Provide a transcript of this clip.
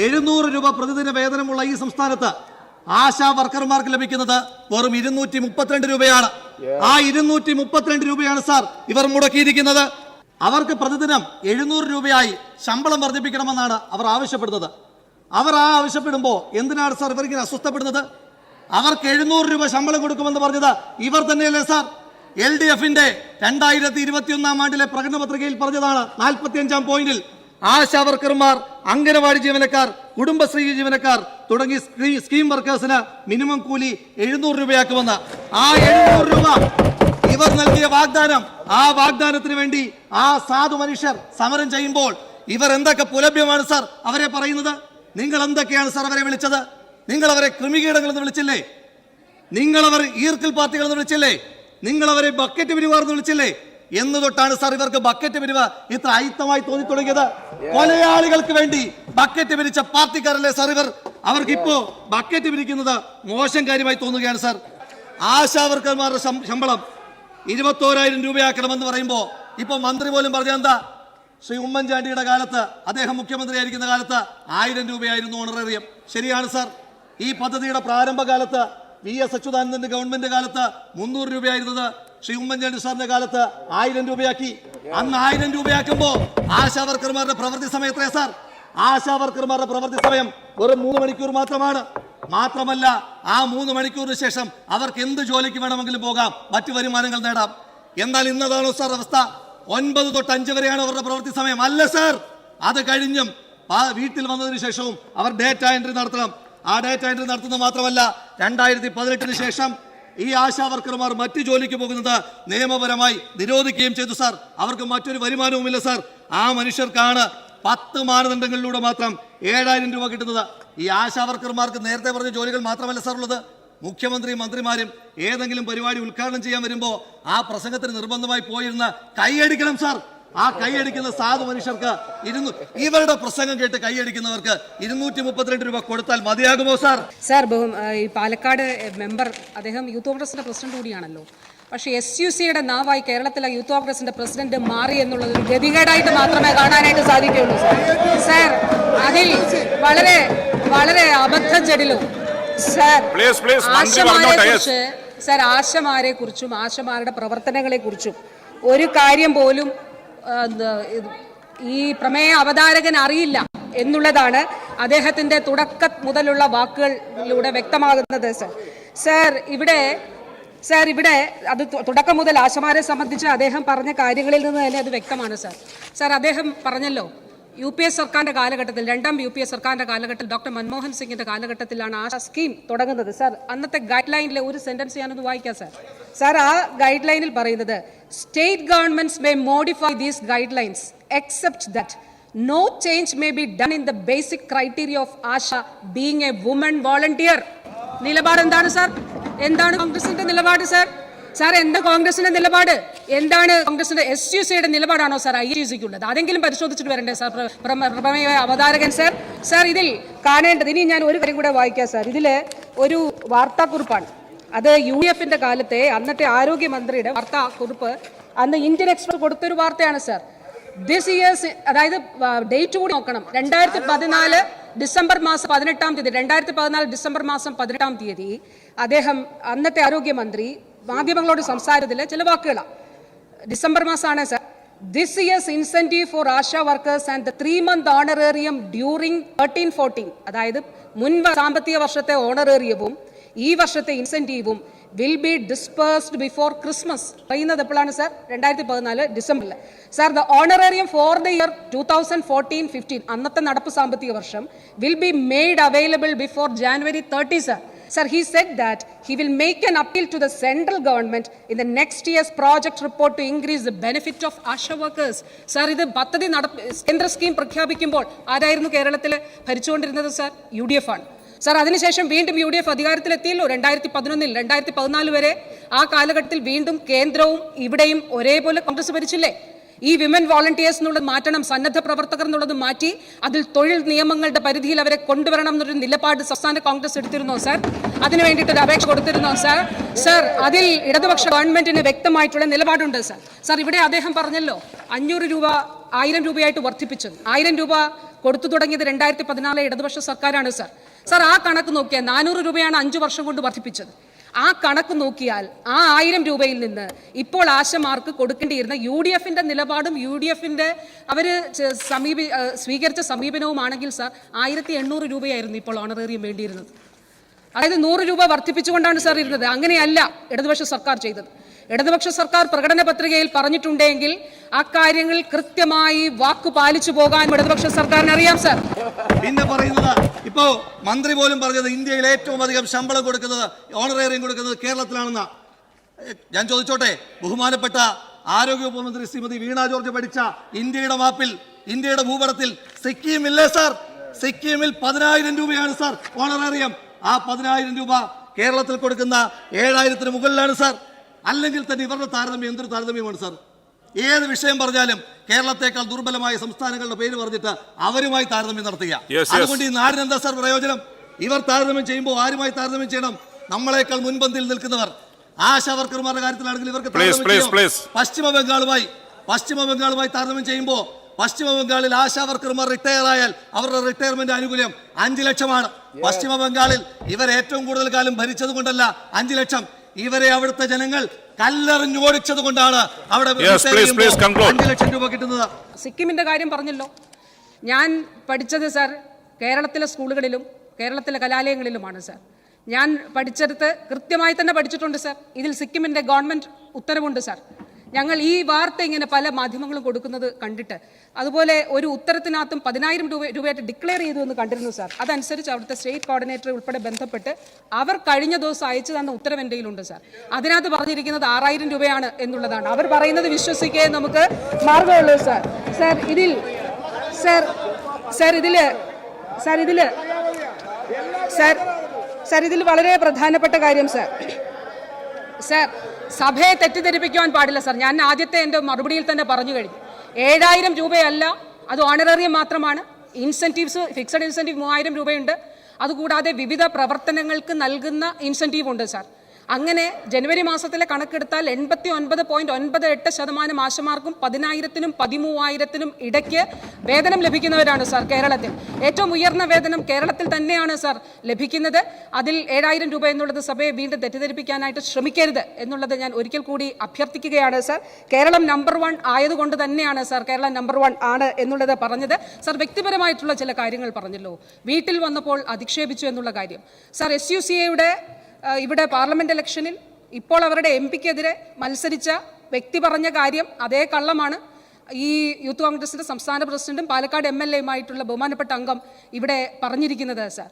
700 രൂപ പ്രതിദിന വേതനമുള്ള ഈ സംസ്ഥാനത്ത് ആശാ വർക്കർമാർക്ക് ലഭിക്കുന്നത് വെറും 232 രൂപയാണ്. ആ 232 രൂപയാണ് സാർ ഇവർ മുടക്കിയിരിക്കുന്നത്. അവർക്ക് പ്രതിദിനം 700 രൂപയായി ശമ്പളം വർദ്ധിപ്പിക്കണമെന്നാണ് അവർ ആവശ്യപ്പെടുന്നത്. അവർ ആവശ്യപ്പെടുമ്പോൾ എന്തിനാണ് സാർ ഇവർ ഇങ്ങനെ അസ്വസ്ഥപ്പെടുന്നത്? അവർക്ക് 700 രൂപ ശമ്പളം കൊടുക്കുമെന്ന് പറഞ്ഞത് ഇവർ തന്നെയല്ലേ സാർ? LDFന്റെ 2021 ആണ്ടിലെ പ്രകടന പത്രികയിൽ പറഞ്ഞതാണ് 45-ാം പോയിന്റിൽ ആശാ വർക്കർമാർ, അംഗനവാടി ജീവനക്കാർ, കുടുംബശ്രീ ജീവനക്കാർ തുടങ്ങി സ്കീം വർക്കേഴ്സിന് മിനിമം കൂലി 700 രൂപയാക്കുമെന്ന്. ആ 700 രൂപ ഇവർ നൽകിയ വാഗ്ദാനം, ആ വാഗ്ദാനത്തിന് വേണ്ടി ആ സാധു മനുഷ്യർ സമരം ചെയ്യുമ്പോൾ ഇവർ എന്തൊക്കെ പുലഭ്യമാണ് സാർ അവരെ പറയുന്നത്? നിങ്ങൾ എന്തൊക്കെയാണ് സാർ അവരെ വിളിച്ചത്? നിങ്ങൾ അവരെ കൃമികീടങ്ങളെന്ന് വിളിച്ചില്ലേ? നിങ്ങളവർ ഈർക്കിൽ പാർട്ടികളെന്ന് വിളിച്ചില്ലേ? നിങ്ങളവരെ ബക്കറ്റ് പിരിവാർന്ന് വിളിച്ചില്ലേ? എന്ന് തൊട്ടാണ് സാർ ഇവർക്ക് ബക്കറ്റ് പിരിവ് ഇത്ര അയിത്തമായി തോന്നി തുടങ്ങിയത്? കൊലയാളികൾക്ക് വേണ്ടി ബക്കറ്റ് പിരിച്ച പാർട്ടിക്കാരല്ലേ സാർ ഇവർ? അവർക്ക് ഇപ്പോ ബക്കറ്റ് പിരിക്കുന്നത് മോശം കാര്യമായി തോന്നുകയാണ് സാർ. ആശാ വർക്കർമാരുടെ ശമ്പളം 21,000 രൂപയാക്കണമെന്ന് പറയുമ്പോ ഇപ്പൊ മന്ത്രി പോലും പറഞ്ഞ എന്താ? ശ്രീ ഉമ്മൻചാണ്ടിയുടെ കാലത്ത്, അദ്ദേഹം മുഖ്യമന്ത്രിയായിരിക്കുന്ന കാലത്ത് 1000 രൂപയായിരുന്നു ഓണറേറിയം. ശരിയാണ് സാർ. ഈ പദ്ധതിയുടെ പ്രാരംഭകാലത്ത് VS അച്യുതാനന്ദന്റെ ഗവൺമെന്റ് കാലത്ത് 300 രൂപയായിരുന്നത് ശ്രീ ഉമ്മൻചാണ്ടി സാറിന്റെ കാലത്ത് 1000 രൂപയാക്കി. അന്ന് 1000 രൂപയാക്കുമ്പോ ആശാ വർക്കർമാരുടെ പ്രവൃത്തി സമയം എത്രയാ സാർ? ആശാ വർക്കർമാരുടെ പ്രവൃത്തി സമയം വെറും 3 മണിക്കൂർ മാത്രമാണ്. മാത്രമല്ല, ആ 3 മണിക്കൂറിന് ശേഷം അവർക്ക് എന്ത് ജോലിക്ക് വേണമെങ്കിലും പോകാം, മറ്റു വരുമാനങ്ങൾ നേടാം. എന്നാൽ ഇന്നതാണോ സാർ അവസ്ഥ? 9 തൊട്ട് 5 വരെയാണ് അവരുടെ പ്രവൃത്തി സമയം. അല്ല സാർ, അത് കഴിഞ്ഞും വീട്ടിൽ വന്നതിന് ശേഷവും അവർ ഡേറ്റ എൻട്രി നടത്തണം. ആ ഡേറ്റ എൻട്രി നടത്തുന്നത് മാത്രമല്ല, 2018 ശേഷം ഈ ആശാ വർക്കർമാർ മറ്റു ജോലിക്ക് പോകുന്നത് നിയമപരമായി നിരോധിക്കുകയും ചെയ്തു സാർ. അവർക്ക് മറ്റൊരു വരുമാനവുമില്ല സാർ. ആ മനുഷ്യർക്കാണ് 10 മാനദണ്ഡങ്ങളിലൂടെ മാത്രം 7000 രൂപ കിട്ടുന്നത്. ഈ ആശാ വർക്കർമാർക്ക് നേരത്തെ പറഞ്ഞ ജോലികൾ മാത്രമല്ല സാർ ഉള്ളത്. മുഖ്യമന്ത്രിയും മന്ത്രിമാരും ഏതെങ്കിലും പരിപാടി ഉദ്ഘാടനം ചെയ്യാൻ വരുമ്പോൾ ആ പ്രസംഗത്തിന് നിർബന്ധമായി പോയിരുന്ന് കൈയടിക്കണം സാർ. ആ കൈയടിക്കുന്ന സാധു മനുഷ്യർക്ക് ഇവരുടെ പ്രസംഗം കേട്ട് കൈയടിക്കുന്നവർക്ക് 232 രൂപ കൊടുത്താൽ മതിയാകുമോ സാർ? സാർ, ഈ പാലക്കാട് മെമ്പർ അദ്ദേഹം യൂത്ത് കോൺഗ്രസിന്റെ പ്രസിഡന്റ് കൂടിയാണല്ലോ. പക്ഷേ SUCയുടെ നാവായി കേരളത്തിലെ യൂത്ത് കോൺഗ്രസിന്റെ പ്രസിഡന്റ് മാറി എന്നുള്ളത് ഒരു ഗതികേടായിട്ട് മാത്രമേ കാണാനായിട്ട് സാധിക്കുകയുള്ളൂ സാർ. അതിൽ വളരെ വളരെ അബദ്ധജടിലും സാർ ആശമാരെ കുറിച്ചും ആശമാരുടെ പ്രവർത്തനങ്ങളെ കുറിച്ചും ഒരു കാര്യം പോലും ഈ പ്രമേയ അവതാരകൻ അറിയില്ല എന്നുള്ളതാണ് അദ്ദേഹത്തിന്റെ തുടക്കം മുതലുള്ള വാക്കുകളിലൂടെ വ്യക്തമാകുന്നത് സാർ. ഇവിടെ അത് തുടക്കം മുതൽ ആശമാരെ സംബന്ധിച്ച് അദ്ദേഹം പറഞ്ഞ കാര്യങ്ങളിൽ നിന്ന് തന്നെ അത് വ്യക്തമാണ് സാർ. അദ്ദേഹം പറഞ്ഞല്ലോ, UPS സർക്കാരിന്റെ കാലഘട്ടത്തിൽ, 2ാം UPS സർക്കാരിന്റെ കാലഘട്ടത്തിൽ, ഡോക്ടർ മൻമോഹൻ സിംഗിന്റെ കാലഘട്ടത്തിലാണ് ആ സ്കീം തുടങ്ങുന്നത് സാർ. അന്നത്തെ ഗൈഡ് ലൈനിലെ ഒരു സെന്റൻസ് ഞാനൊന്ന് വായിക്കാം സാർ. ആ ഗൈഡ് ലൈനിൽ പറയുന്നത്, state governments may modify these guide lines except that no change may be done in the basic criteria of ASHA being a woman volunteer. നിലപാട് എന്താണ് സാർ? എന്താണ് കോൺഗ്രസിന്റെ നിലപാട് സാർ? എന്താ കോൺഗ്രസിന്റെ നിലപാട്? എന്താണ് കോൺഗ്രസിന്റെ SUCയുടെ നിലപാടാണോ സാർ IUCക്കുള്ളത്? അതെങ്കിലും പരിശോധിച്ചിട്ട് വരണ്ടേ സാർ പ്രമേയ അവതാരകൻ സാർ? ഇതിൽ കാണേണ്ടത്, ഇനി ഞാൻ ഒരു കാര്യം കൂടെ വായിക്കാം സാർ. ഇതില് ഒരു വാർത്താക്കുറിപ്പാണ്. അത് UDFന്റെ കാലത്തെ അന്നത്തെ ആരോഗ്യമന്ത്രിയുടെ വാർത്താക്കുറിപ്പ് അന്ന് ഇന്ത്യൻ എക്സ്പ്രസ് കൊടുത്തൊരു വാർത്തയാണ് സാർ. ദിസ് ഇയേഴ്സ്, അതായത് ഡേറ്റ് കൂടി നോക്കണം, 2014 ഡിസംബർ മാസം 18-ാം തീയതി, 2014 ഡിസംബർ മാസം 18-ാം തീയതി അദ്ദേഹം, അന്നത്തെ ആരോഗ്യമന്ത്രി, മാധ്യമങ്ങളോട് സംസാരത്തിലെ ചില വാക്കുകളാണ്. ഡിസംബർ മാസമാണ് sir. This year's incentive for Asha workers and the 3-month honorarium during 13-14, അതായത് മുൻ സാമ്പത്തിക വർഷത്തെ ഓണറേറിയവും ഈ വർഷത്തെ ഇൻസെന്റീവും will be dispersed before Christmas. പറയുന്നത് എപ്പോഴാണ് സാർ? 2014 ഡിസംബറിൽ sir. The honorarium for the year 2014-15, അന്നത്തെ നടപ്പ് സാമ്പത്തിക വർഷം, will be made available before January 30 sir. Sir, he said that he will make an appeal to the central government in the next year's project report to increase the benefit of ASHA workers. Sir, ഇത് പദ്ധതി കേന്ദ്ര scheme പ്രഖ്യാപിക്കുമ്പോൾ ആരായിരുന്നു കേരളത്തിൽ ഭരിച്ചുകൊണ്ടിരുന്നത് sir? UDF ആണ് sir. അതിനുശേഷം വീണ്ടും UDF അധികാരത്തിലെത്തിയല്ലോ 2011, 2014 വരെ. ആ കാലഘട്ടത്തിൽ വീണ്ടും കേന്ദ്രവും ഇവിടെയും ഒരേപോലെ കോൺഗ്രസ് ഭരിച്ചില്ലേ? ഈ വിമൻ വോളണ്ടിയേഴ്സ് എന്നുള്ളത് മാറ്റണം, സന്നദ്ധ പ്രവർത്തകർ എന്നുള്ളത് മാറ്റി അതിൽ തൊഴിൽ നിയമങ്ങളുടെ പരിധിയിൽ അവരെ കൊണ്ടുവരണം എന്നൊരു നിലപാട് സംസ്ഥാന കോൺഗ്രസ് എടുത്തിരുന്നോ സാർ? അതിനു വേണ്ടിയിട്ട് ഒരു അപേക്ഷ കൊടുത്തിരുന്നോ സാർ? അതിൽ ഇടതുപക്ഷ ഗവൺമെന്റിന് വ്യക്തമായിട്ടുള്ള നിലപാടുണ്ട് സാർ. ഇവിടെ അദ്ദേഹം പറഞ്ഞല്ലോ 500 രൂപ 1000 രൂപയായിട്ട് വർദ്ധിപ്പിച്ചത്. 1000 രൂപ കൊടുത്തു തുടങ്ങിയത് 2014 ഇടതുപക്ഷ സർക്കാരാണ് സാർ. സാർ ആ കണക്ക് നോക്കിയാൽ 400 രൂപയാണ് 5 വർഷം കൊണ്ട് വർദ്ധിപ്പിച്ചത്. ആ കണക്ക് നോക്കിയാൽ ആ 1000 രൂപയിൽ നിന്ന് ഇപ്പോൾ ആശമാർക്ക് കൊടുക്കേണ്ടിയിരുന്ന UDF നിലപാടും UDF അവര് സ്വീകരിച്ച സമീപനവുമാണെങ്കിൽ സാർ 1800 രൂപയായിരുന്നു ഇപ്പോൾ ഓണറേറിയം വേണ്ടിയിരുന്നത്. അതായത് 100 രൂപ വർദ്ധിപ്പിച്ചുകൊണ്ടാണ് സാർ ഇരുന്നത്. അങ്ങനെയല്ല ഇടതുപക്ഷ സർക്കാർ ചെയ്തത്. ഇടതുപക്ഷ സർക്കാർ പ്രകടന പത്രികയിൽ പറഞ്ഞിട്ടുണ്ടെങ്കിൽ ആ കാര്യങ്ങൾ കൃത്യമായി വാക്കു പാലിച്ചു പോകാൻ ഇടതുപക്ഷ സർക്കാരിന് അറിയാം സാർ. പിന്നെ പറയുന്നത് ഇപ്പോ മന്ത്രി പോലും പറഞ്ഞത് ഇന്ത്യയിൽ ഏറ്റവും അധികം ശമ്പളം കൊടുക്കുന്നത് ഓണറേറിയം കൊടുക്കുന്നത് കേരളത്തിലാണെന്ന. ഞാൻ ചോദിച്ചോട്ടെ, ബഹുമാനപ്പെട്ട ആരോഗ്യവകുപ്പ് മന്ത്രി ശ്രീമതി വീണ ജോർജ് പഠിച്ച ഇന്ത്യയുടെ മാപ്പിൽ, ഇന്ത്യയുടെ ഭൂപടത്തിൽ സിക്കിം ഇല്ലേ സാർ? സിക്കിമിൽ 10,000 രൂപയാണ് സാർ ഓണറേറിയം. ആ 10,000 രൂപ കേരളത്തിൽ കൊടുക്കുന്ന 7,000-ന് മുകളിലാണ് സാർ. അല്ലെങ്കിൽ തന്നെ ഇവരുടെ താരതമ്യം എന്തൊരു താരതമ്യമാണ് സാർ? ഏത് വിഷയം പറഞ്ഞാലും കേരളത്തെക്കാൾ ദുർബലമായ സംസ്ഥാനങ്ങളുടെ പേര് പറഞ്ഞിട്ട് അവരുമായി താരതമ്യം നടത്തുക. അതുകൊണ്ട് ഈ നാടിന് എന്താ സാർ പ്രയോജനം? ഇവർ താരതമ്യം ചെയ്യുമ്പോൾ ആരുമായി താരതമ്യം ചെയ്യണം? നമ്മളെക്കാൾ മുൻപന്തിയിൽ നിൽക്കുന്നവർ. ആശാ വർക്കർമാരുടെ കാര്യത്തിലാണെങ്കിൽ ഇവർക്ക് പശ്ചിമ ബംഗാളുമായി താരതമ്യം ചെയ്യുമ്പോൾ പശ്ചിമ ബംഗാളിൽ ആശാ വർക്കർമാർ റിട്ടയർ ആയാൽ അവരുടെ റിട്ടയർമെന്റ് ആനുകൂല്യം 5 ലക്ഷമാണ്. പശ്ചിമ ബംഗാളിൽ ഇവർ ഏറ്റവും കൂടുതൽ കാലം ഭരിച്ചത് കൊണ്ടല്ല 5 ലക്ഷം, ഇവരെ അവിടുത്തെ ജനങ്ങൾ കല്ലെറിഞ്ഞ് ഓടിച്ചത് കൊണ്ടാണ് അവിടെ 5 ലക്ഷം രൂപ കിട്ടുന്നത്. സിക്കിമിന്റെ കാര്യം പറഞ്ഞല്ലോ. ഞാൻ പഠിച്ചത് സാർ കേരളത്തിലെ സ്കൂളുകളിലും കേരളത്തിലെ കലാലയങ്ങളിലുമാണ് സാർ. ഞാൻ പഠിച്ചെടുത്ത് കൃത്യമായി തന്നെ പഠിച്ചിട്ടുണ്ട് സാർ. ഇതിൽ സിക്കിമിന്റെ ഗവൺമെന്റ് ഉത്തരവുണ്ട് സാർ. ഞങ്ങൾ ഈ വാർത്ത ഇങ്ങനെ പല മാധ്യമങ്ങളും കൊടുക്കുന്നത് കണ്ടിട്ട് അതുപോലെ ഒരു ഉത്തരത്തിനകത്തും 10,000 രൂപയായിട്ട് ഡിക്ലെയർ ചെയ്തു എന്ന് കണ്ടിരുന്നു സാർ. അതനുസരിച്ച് അവിടുത്തെ സ്റ്റേറ്റ് കോർഡിനേറ്റർ ഉൾപ്പെടെ ബന്ധപ്പെട്ട് അവർ കഴിഞ്ഞ ദിവസം അയച്ചു തന്ന ഉത്തരവ് എൻ്റെ കയ്യിലുണ്ട് സാർ. അതിനകത്ത് പറഞ്ഞിരിക്കുന്നത് 6,000 രൂപയാണ് എന്നുള്ളതാണ്. അവർ പറയുന്നത് വിശ്വസിക്കാൻ നമുക്ക് മാർഗമുള്ളൂ സാർ. സാർ ഇതിൽ സാർ സാർ ഇതില് സാർ ഇതില് സാർ സാർ ഇതിൽ വളരെ പ്രധാനപ്പെട്ട കാര്യം സാർ, സാർ സഭയെ തെറ്റിദ്ധരിപ്പിക്കുവാൻ പാടില്ല സാർ. ഞാൻ ആദ്യത്തെ എൻ്റെ മറുപടിയിൽ തന്നെ പറഞ്ഞു കഴിഞ്ഞു. 7,000 രൂപയല്ല, അത് ഓണറേറിയം മാത്രമാണ്. ഇൻസെൻറ്റീവ്സ്, ഫിക്സഡ് ഇൻസെൻറ്റീവ് 3,000 രൂപയുണ്ട്. അതുകൂടാതെ വിവിധ പ്രവർത്തനങ്ങൾക്ക് നൽകുന്ന ഇൻസെൻറ്റീവ് ഉണ്ട് സാർ. അങ്ങനെ ജനുവരി മാസത്തിലെ കണക്കെടുത്താൽ 89.98% ആശമാർക്കും 10,000-നും 13,000-നും ഇടയ്ക്ക് വേതനം ലഭിക്കുന്നവരാണ് സാർ കേരളത്തിൽ. ഏറ്റവും ഉയർന്ന വേതനം കേരളത്തിൽ തന്നെയാണ് സാർ ലഭിക്കുന്നത്. അതിൽ 7,000 രൂപ എന്നുള്ളത് സഭയെ വീണ്ടും തെറ്റിദ്ധരിപ്പിക്കാനായിട്ട് ശ്രമിക്കരുത് എന്നുള്ളത് ഞാൻ ഒരിക്കൽ കൂടി അഭ്യർത്ഥിക്കുകയാണ് സാർ. കേരളം നമ്പർ 1 ആയതുകൊണ്ട് തന്നെയാണ് സാർ കേരളം നമ്പർ 1 ആണ് എന്നുള്ളത് പറഞ്ഞത്. സാർ വ്യക്തിപരമായിട്ടുള്ള ചില കാര്യങ്ങൾ പറഞ്ഞല്ലോ. വീട്ടിൽ വന്നപ്പോൾ അധിക്ഷേപിച്ചു എന്നുള്ള കാര്യം സാർ. SUCA-യുടെ ഇവിടെ പാർലമെന്റ് ഇലക്ഷനിൽ ഇപ്പോൾ അവരുടെ MP-ക്കെതിരെ മത്സരിച്ച വ്യക്തി പറഞ്ഞ കാര്യം അതേ കള്ളമാണ് ഈ യൂത്ത് കോൺഗ്രസിന്റെ സംസ്ഥാന പ്രസിഡന്റും പാലക്കാട് MLA-യുമായിട്ടുള്ള ബഹുമാനപ്പെട്ട അംഗം ഇവിടെ പറഞ്ഞിരിക്കുന്നത് സാർ.